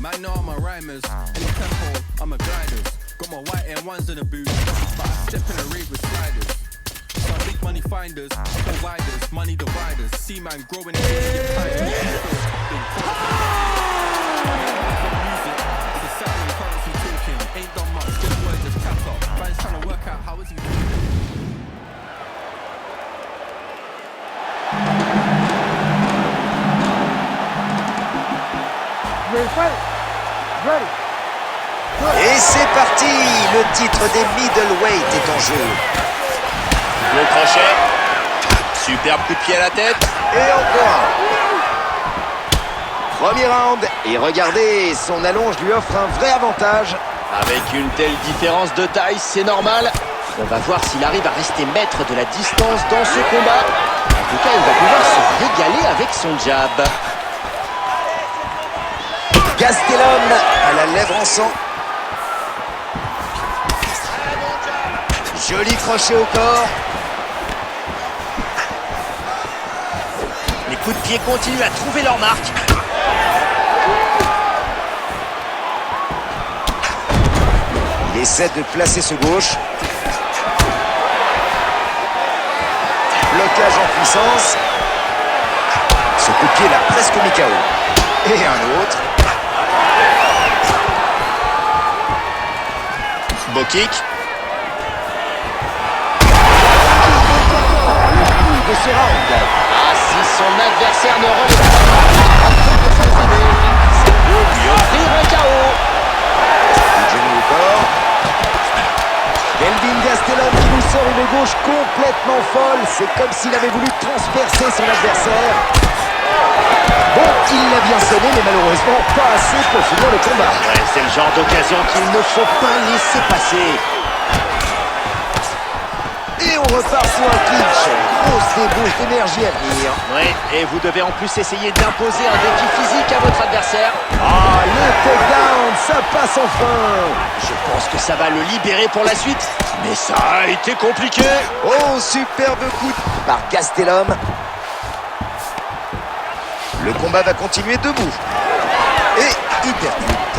Man, know I'm a rhymers. In the tempo, I'm a gliders. Got my white M1s in the boot, but I step in the rave with sliders. Some big money finders, providers, money dividers. See man growing in the pipes. Music, it's a sound and currency talking. Ain't done much, this word just tapped up. Fans trying to work out how is he doing. Et c'est parti, le titre des middleweight est en jeu. Le crochet, superbe coup de pied à la tête. Et encore un. Premier round, et regardez, son allonge lui offre un vrai avantage. Avec une telle différence de taille, c'est normal. On va voir s'il arrive à rester maître de la distance dans ce combat. En tout cas, il va pouvoir se régaler avec son jab. Gastelum à la lèvre en sang. Joli crochet au corps. Les coups de pied continuent à trouver leur marque. Il essaie de placer ce gauche. Blocage en puissance. Ce coup de pied l'a presque mis KO. Et un autre. Beau kick. De ce round. Ah, si son adversaire ne relève pas, c'est beau lui offrir un KO. Genou au corps. Kelvin Gastelum qui nous sort une gauche complètement folle. C'est comme s'il avait voulu transpercer son adversaire. Bon, il l'a bien sonné, mais malheureusement pas assez pour finir le combat. Ouais, c'est le genre d'occasion qu'il ne faut pas laisser passer. Et on repart sur un clinch. Grosse débauche d'énergie à venir. Oui, et vous devez en plus essayer d'imposer un défi physique à votre adversaire. Ah, le takedown, ça passe enfin. Je pense que ça va le libérer pour la suite. Mais ça a été compliqué. Oh, superbe coup par Gastelum. Le combat va continuer debout. Et il percute.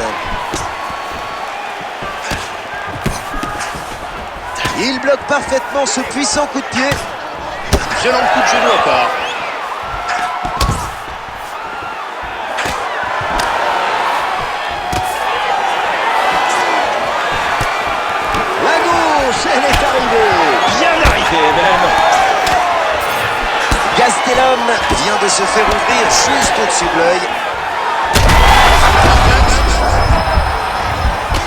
Il bloque parfaitement ce puissant coup de pied. Violent coup de genou encore. La gauche, elle est arrivée. Bien arrivé même. Gastelum vient de se faire ouvrir juste au-dessus de l'œil.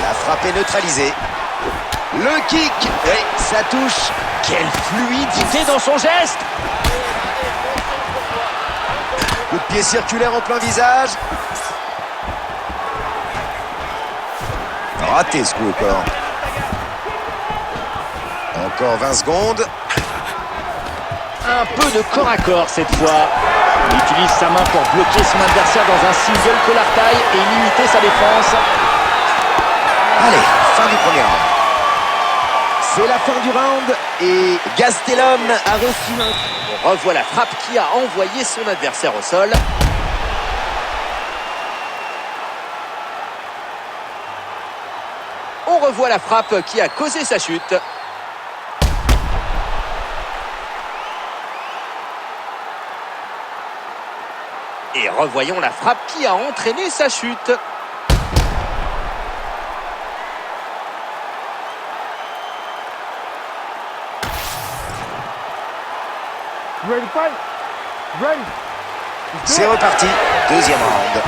La frappe est neutralisée. Le kick, oui, ça touche. Quelle fluidité dans son geste. Coup de pied circulaire en plein visage. Raté ce coup au corps. Encore 20 secondes. Un peu de corps à corps cette fois. Il utilise sa main pour bloquer son adversaire dans un single collar tie et limiter sa défense. Allez, fin du premier round. C'est la fin du round et Gastelum a reçu un... On revoit la frappe qui a envoyé son adversaire au sol. On revoit la frappe qui a causé sa chute. Et revoyons la frappe qui a entraîné sa chute. C'est reparti, deuxième round.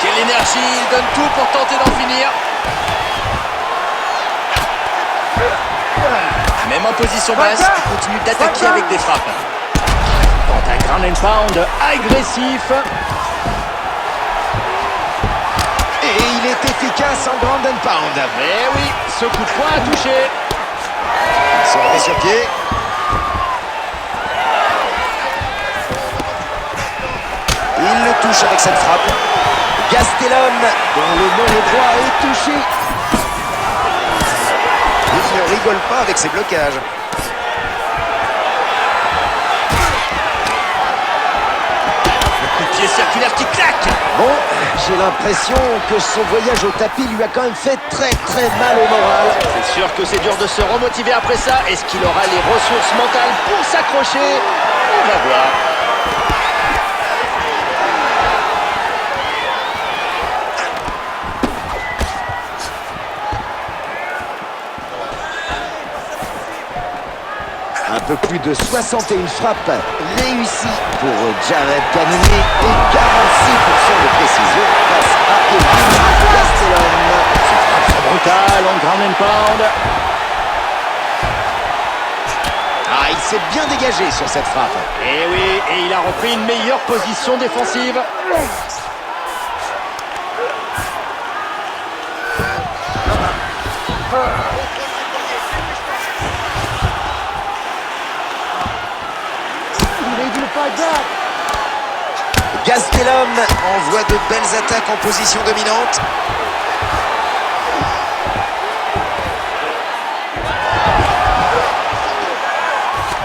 Quelle énergie, il donne tout pour tenter d'en finir. Même en position basse, il continue d'attaquer avec des frappes. Tente un ground and pound agressif. Et il est efficace en ground and pound. Mais oui, ce coup de poing a touché. Il se remet sur pied. Il le touche avec cette frappe. Gastelum, dont le mauvais droit est touché. Il ne rigole pas avec ses blocages. Bon, j'ai l'impression que son voyage au tapis lui a quand même fait très mal au moral. C'est sûr que c'est dur de se remotiver après ça. Est-ce qu'il aura les ressources mentales pour s'accrocher? On va voir. Un peu plus de 61 frappes réussies pour Jared Cannonier et 46% de précision face à Elvin Gastelum. Ces frappes sont brutales en ground and pound. Ah, il s'est bien dégagé sur cette frappe. Et oui, et il a repris une meilleure position défensive. Gastelum envoie de belles attaques en position dominante.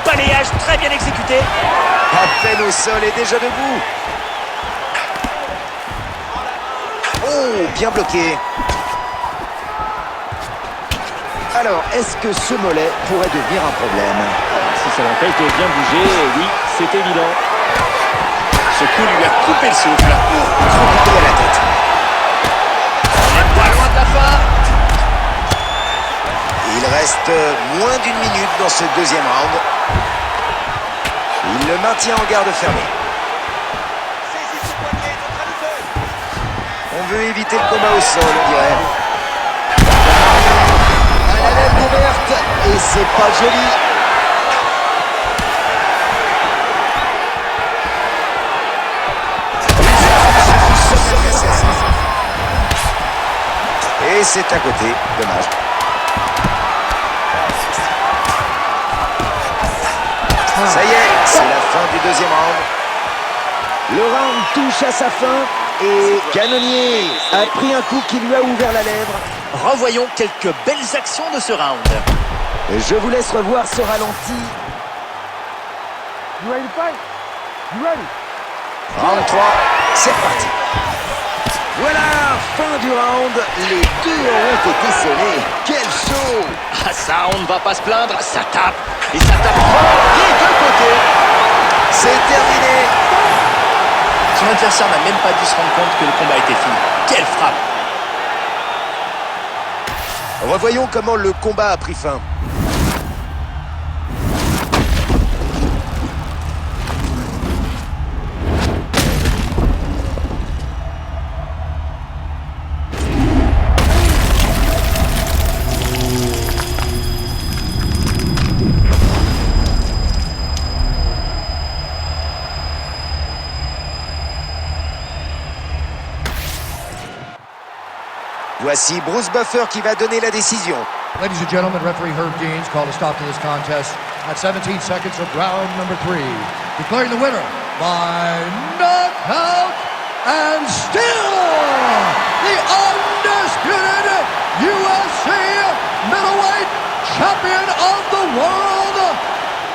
Balayage très bien exécuté. À peine au sol et déjà debout. Oh, bien bloqué. Alors, est-ce que ce mollet pourrait devenir un problème? Si ça l'empêche de bien bouger, oui, c'est évident. Ce coup lui a coupé le souffle. Trop coupé à la tête. On n'est pas loin de la fin. Il reste moins d'une minute dans ce deuxième round. Il le maintient en garde fermée. On veut éviter le combat au sol, on dirait. À la lèvre ouverte, et c'est pas joli. Et c'est à côté, dommage. Ça y est, c'est la fin du deuxième round. Le round touche à sa fin et Cannonier a pris un coup qui lui a ouvert la lèvre. Revoyons quelques belles actions de ce round. Je vous laisse revoir ce ralenti. Round 3, c'est reparti. Voilà, fin du round. Les deux auront été scellés. Quel show! Ah ça, on ne va pas se plaindre. Ça tape. Et ça tape fort des deux côtés. C'est terminé. Son adversaire n'a même pas dû se rendre compte que le combat était fini. Quelle frappe! Revoyons comment le combat a pris fin. Voici Bruce Buffer qui va donner la décision. Ladies and gentlemen, referee Herb Deans called a stop to this contest at 17 seconds of round number 3, declaring the winner by knockout and still the undisputed UFC middleweight champion of the world,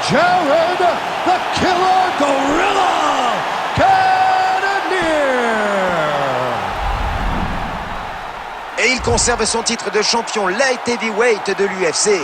Jared the Killer Gorilla Cannonier. Et il conserve son titre de champion light heavyweight de l'UFC.